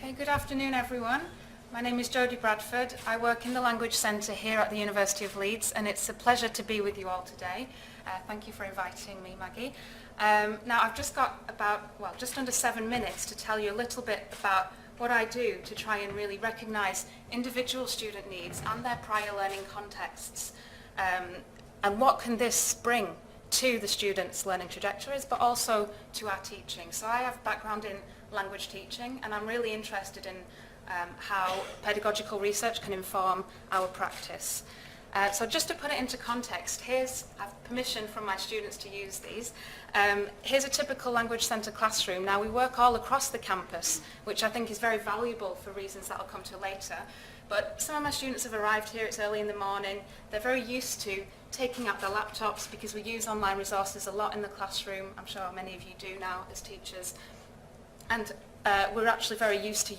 Okay, good afternoon everyone. My name is Jody Bradford. I work in the Language Centre here at the University of Leeds, and it's a pleasure to be with you all today. Thank you for inviting me, Maggie. Now I've just got just under 7 minutes to tell you a little bit about what I do to try and really recognise individual student needs and their prior learning contexts, and what can this bring to the students' learning trajectories, but also to our teaching. So I have a background in language teaching, and I'm really interested in how pedagogical research can inform our practice. So just to put it into context, I have permission from my students to use these. Here's a typical Language Centre classroom. Now we work all across the campus, which I think is very valuable for reasons that I'll come to later. But some of my students have arrived here, it's early in the morning. They're very used to taking out their laptops because we use online resources a lot in the classroom. I'm sure many of you do now as teachers. And we're actually very used to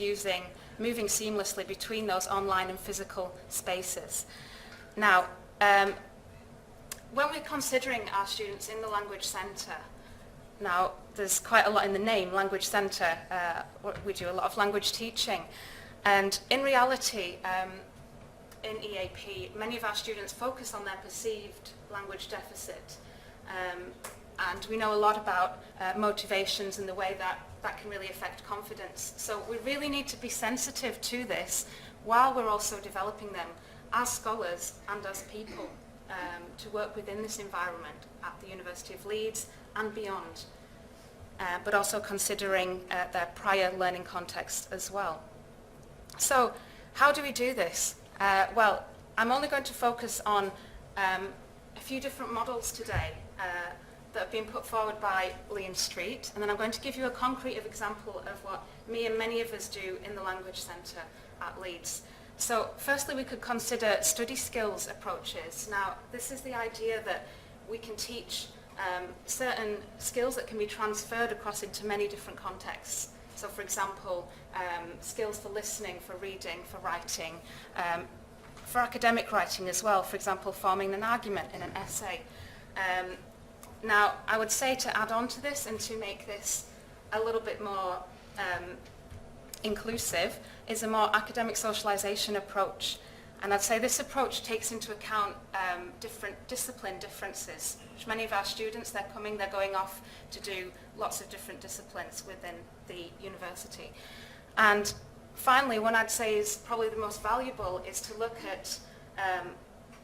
moving seamlessly between those online and physical spaces. Now, when we're considering our students in the Language Centre, now there's quite a lot in the name, Language Centre. We do a lot of language teaching. And in reality, in EAP, many of our students focus on their perceived language deficit. And we know a lot about motivations and the way that can really affect confidence. So we really need to be sensitive to this while we're also developing them as scholars and as people to work within this environment at the University of Leeds and beyond, but also considering their prior learning context as well. So how do we do this? Well, I'm only going to focus on a few different models today that have been put forward by Lee & Street, and then I'm going to give you a concrete example of what me and many of us do in the Language Centre at Leeds. So firstly, we could consider study skills approaches. Now, this is the idea that we can teach certain skills that can be transferred across into many different contexts. So for example, skills for listening, for reading, for writing, for academic writing as well, for example, forming an argument in an essay. Now, I would say to add on to this and to make this a little bit more inclusive is a more academic socialization approach. And I'd say this approach takes into account different discipline differences, which many of our students, they're going off to do lots of different disciplines within the university. And finally, one I'd say is probably the most valuable is to look at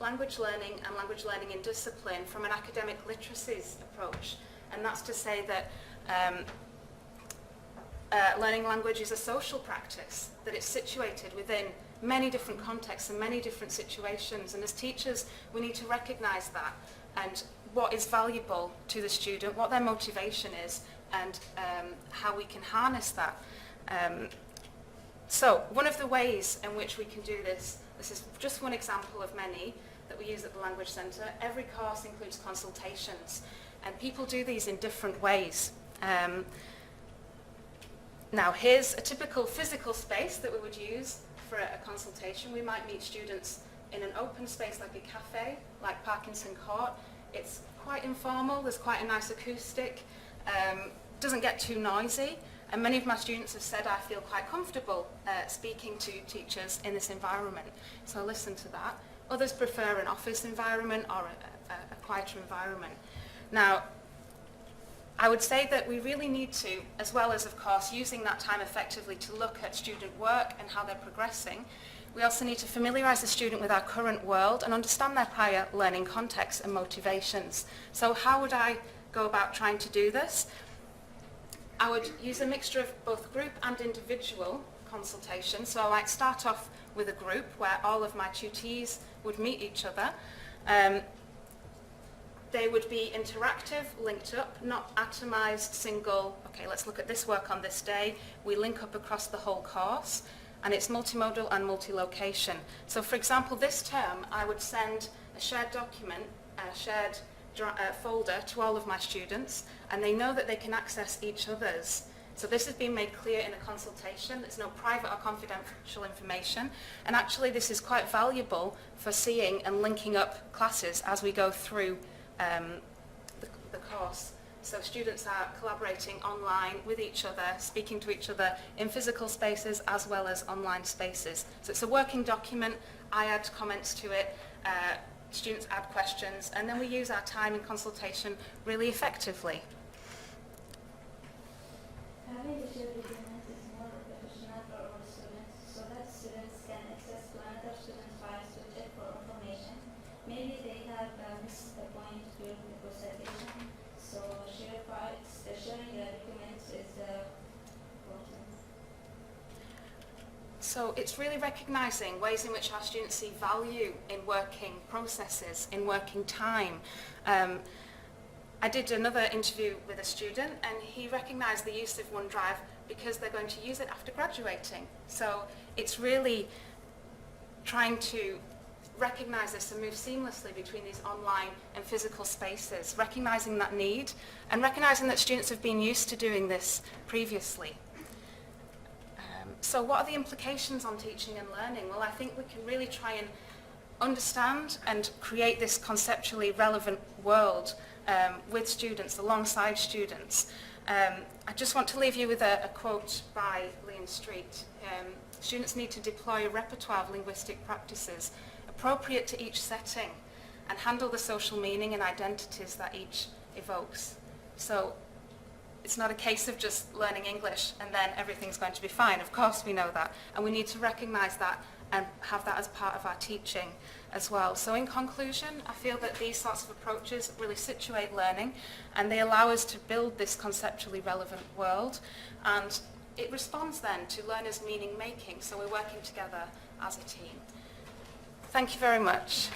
language learning and language learning in discipline from an academic literacies approach. And that's to say that learning language is a social practice, that it's situated within many different contexts and many different situations. And as teachers, we need to recognise that and what is valuable to the student, what their motivation is, and how we can harness that. So one of the ways in which we can do this is just one example of many that we use at the Language Centre. Every course includes consultations, and people do these in different ways. Now here's a typical physical space that we would use for a consultation. We might meet students in an open space like a cafe, like Parkinson Court. It's quite informal, there's quite a nice acoustic, doesn't get too noisy, and many of my students have said I feel quite comfortable speaking to teachers in this environment, so I listen to that. Others prefer an office environment or a quieter environment. Now, I would say that we really need to, as well as of course using that time effectively to look at student work and how they're progressing, we also need to familiarise the student with our current world and understand their prior learning context and motivations. So how would I go about trying to do this? I would use a mixture of both group and individual consultation. So I might start off with a group where all of my tutees would meet each other. They would be interactive, linked up, not atomised, single, okay, let's look at this work on this day. We link up across the whole course, and it's multimodal and multi-location. So for example, this term, I would send a shared document, a shared folder to all of my students, and they know that they can access each other's. So this has been made clear in a consultation. There's no private or confidential information, and actually this is quite valuable for seeing and linking up classes as we go through the course. So students are collaborating online with each other, speaking to each other in physical spaces as well as online spaces. So it's a working document. I add comments to it, students add questions, and then we use our time in consultation really effectively. Having the shared documents is more professional for all students, so that students can access to another student's files to check for information. Maybe they have missed the point during the presentation, so sharing the documents is important. So it's really recognising ways in which our students see value in working processes, in working time. I did another interview with a student and he recognised the use of OneDrive because they're going to use it after graduating. So it's really trying to recognise this and move seamlessly between these online and physical spaces, recognising that need and recognising that students have been used to doing this previously. So what are the implications on teaching and learning? Well, I think we can really try and understand and create this conceptually relevant world with students, alongside students. I just want to leave you with a quote by Leon Street. Students need to deploy a repertoire of linguistic practices appropriate to each setting and handle the social meaning and identities that each evokes. So it's not a case of just learning English and then everything's going to be fine. Of course we know that, and we need to recognise that and have that as part of our teaching as well. So in conclusion, I feel that these sorts of approaches really situate learning and they allow us to build this conceptually relevant world, and it responds then to learners' meaning making, so we're working together as a team. Thank you very much.